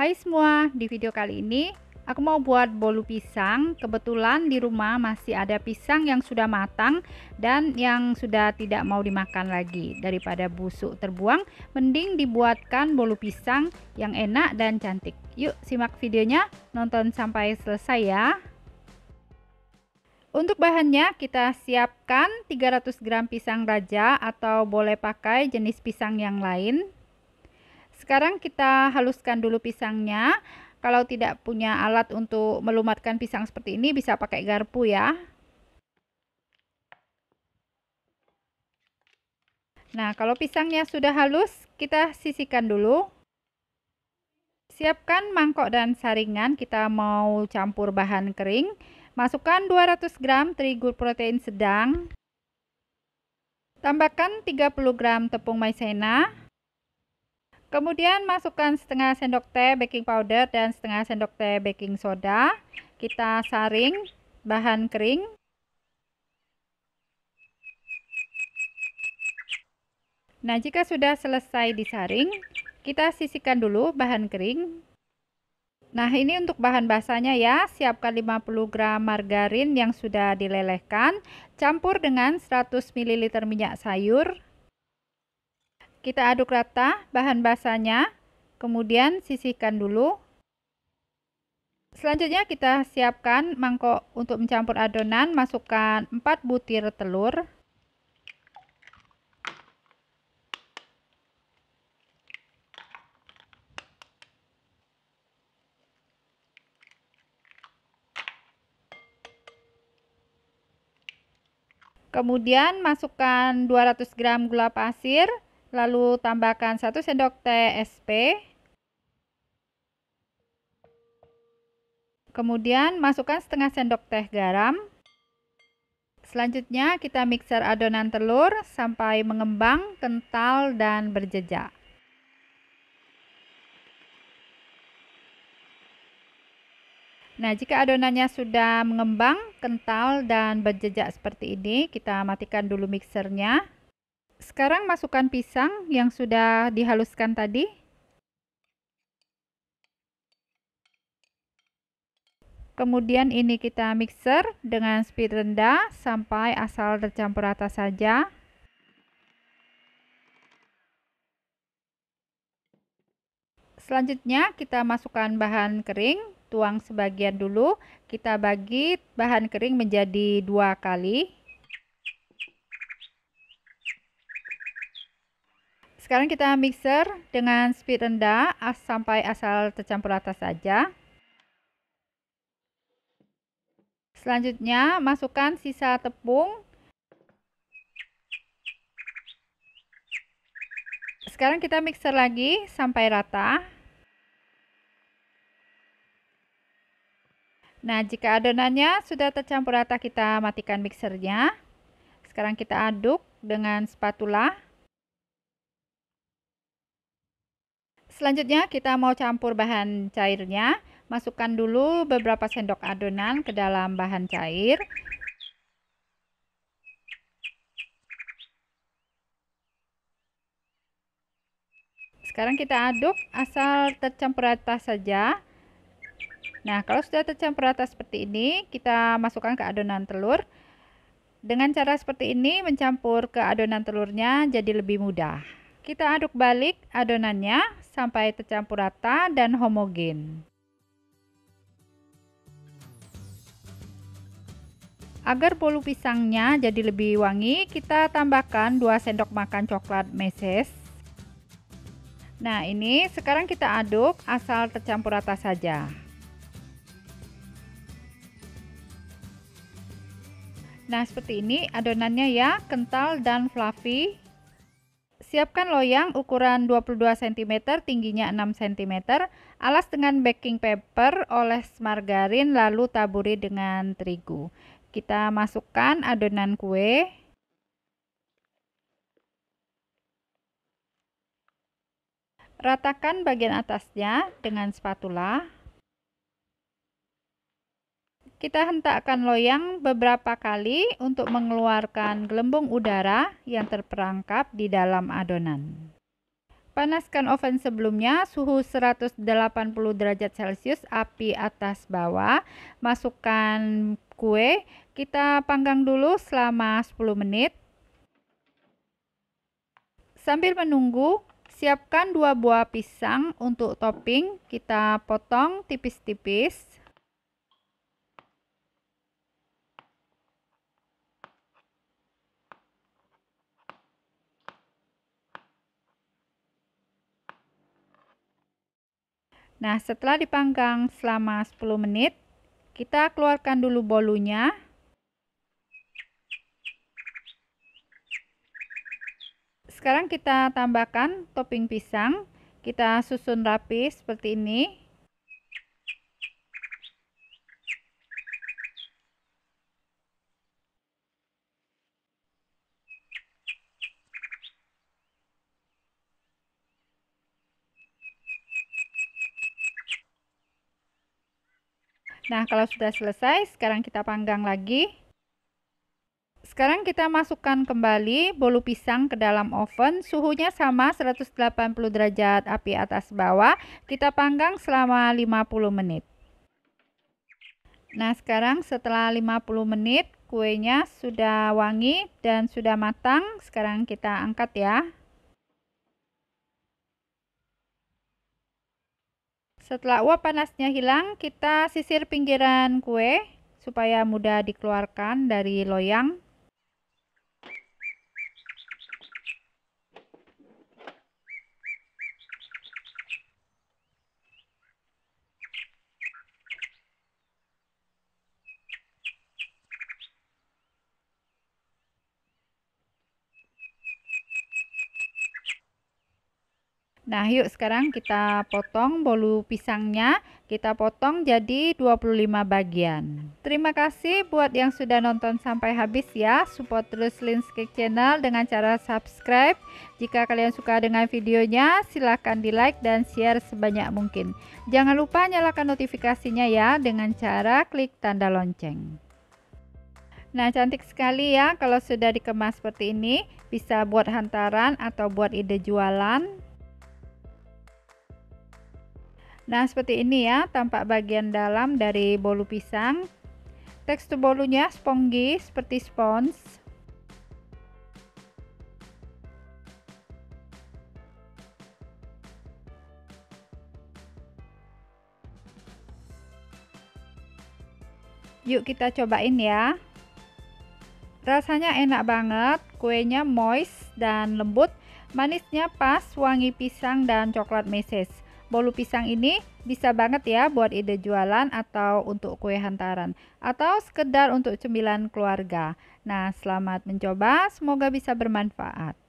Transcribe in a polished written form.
Hai semua, di video kali ini aku mau buat bolu pisang. Kebetulan di rumah masih ada pisang yang sudah matang dan yang sudah tidak mau dimakan lagi. Daripada busuk terbuang, mending dibuatkan bolu pisang yang enak dan cantik. Yuk simak videonya, nonton sampai selesai ya. Untuk bahannya kita siapkan 300 gram pisang raja atau boleh pakai jenis pisang yang lain. Sekarang kita haluskan dulu pisangnya. Kalau tidak punya alat untuk melumatkan pisang seperti ini, bisa pakai garpu ya. Nah, kalau pisangnya sudah halus, kita sisihkan dulu. Siapkan mangkok dan saringan, kita mau campur bahan kering. Masukkan 200 gram terigu protein sedang. Tambahkan 30 gram tepung maizena. Kemudian masukkan setengah sendok teh baking powder dan setengah sendok teh baking soda. Kita saring bahan kering. Nah, jika sudah selesai disaring, kita sisihkan dulu bahan kering. Nah, ini untuk bahan basahnya ya. Siapkan 50 gram margarin yang sudah dilelehkan. Campur dengan 100 ml minyak sayur. Kita aduk rata bahan basahnya, kemudian sisihkan dulu. Selanjutnya kita siapkan mangkok untuk mencampur adonan, masukkan 4 butir telur. Kemudian masukkan 200 gram gula pasir. Lalu tambahkan 1 sendok teh SP. Kemudian masukkan setengah sendok teh garam. Selanjutnya kita mixer adonan telur sampai mengembang, kental, dan berjejak. Nah, jika adonannya sudah mengembang, kental, dan berjejak seperti ini, kita matikan dulu mixernya. Sekarang masukkan pisang yang sudah dihaluskan tadi. Kemudian ini kita mixer dengan speed rendah sampai asal tercampur rata saja. Selanjutnya kita masukkan bahan kering, tuang sebagian dulu. Kita bagi bahan kering menjadi 2 kali. Sekarang kita mixer dengan speed rendah sampai asal tercampur rata saja. Selanjutnya masukkan sisa tepung. Sekarang kita mixer lagi sampai rata. Nah, jika adonannya sudah tercampur rata, kita matikan mixernya. Sekarang kita aduk dengan spatula. Selanjutnya kita mau campur bahan cairnya. Masukkan dulu beberapa sendok adonan ke dalam bahan cair. Sekarang kita aduk asal tercampur rata saja. Nah, kalau sudah tercampur rata seperti ini, kita masukkan ke adonan telur. Dengan cara seperti ini, mencampur ke adonan telurnya jadi lebih mudah. Kita aduk balik adonannya sampai tercampur rata dan homogen. Agar bolu pisangnya jadi lebih wangi, kita tambahkan 2 sendok makan coklat meses. Nah, ini sekarang kita aduk asal tercampur rata saja. Nah, seperti ini adonannya ya, kental dan fluffy. Siapkan loyang ukuran 22 cm, tingginya 6 cm. Alas dengan baking paper, oles margarin, lalu taburi dengan terigu. Kita masukkan adonan kue. Ratakan bagian atasnya dengan spatula. Kita hentakkan loyang beberapa kali untuk mengeluarkan gelembung udara yang terperangkap di dalam adonan. Panaskan oven sebelumnya, suhu 180 derajat Celcius, api atas bawah. Masukkan kue, kita panggang dulu selama 10 menit. Sambil menunggu, siapkan 2 buah pisang untuk topping, kita potong tipis-tipis. Nah, setelah dipanggang selama 10 menit, kita keluarkan dulu bolunya. Sekarang kita tambahkan topping pisang. Kita susun rapi seperti ini. Nah, kalau sudah selesai, sekarang kita panggang lagi. Sekarang kita masukkan kembali bolu pisang ke dalam oven. Suhunya sama 180 derajat, api atas bawah. Kita panggang selama 50 menit. Nah, sekarang setelah 50 menit, kuenya sudah wangi dan sudah matang. Sekarang kita angkat ya. Setelah uap panasnya hilang, kita sisir pinggiran kue supaya mudah dikeluarkan dari loyang. Nah, yuk sekarang kita potong bolu pisangnya. Kita potong jadi 25 bagian. Terima kasih buat yang sudah nonton sampai habis ya. Support terus Lin's Cake Channel dengan cara subscribe. Jika kalian suka dengan videonya, silahkan di like dan share sebanyak mungkin. Jangan lupa nyalakan notifikasinya ya dengan cara klik tanda lonceng. Nah, cantik sekali ya kalau sudah dikemas seperti ini. Bisa buat hantaran atau buat ide jualan. Nah, seperti ini ya tampak bagian dalam dari bolu pisang. Tekstur bolunya spongy seperti spons. Yuk kita cobain ya. Rasanya enak banget, kuenya moist dan lembut, manisnya pas, wangi pisang dan coklat meses. Bolu pisang ini bisa banget ya buat ide jualan atau untuk kue hantaran atau sekedar untuk cemilan keluarga. Nah, selamat mencoba, semoga bisa bermanfaat.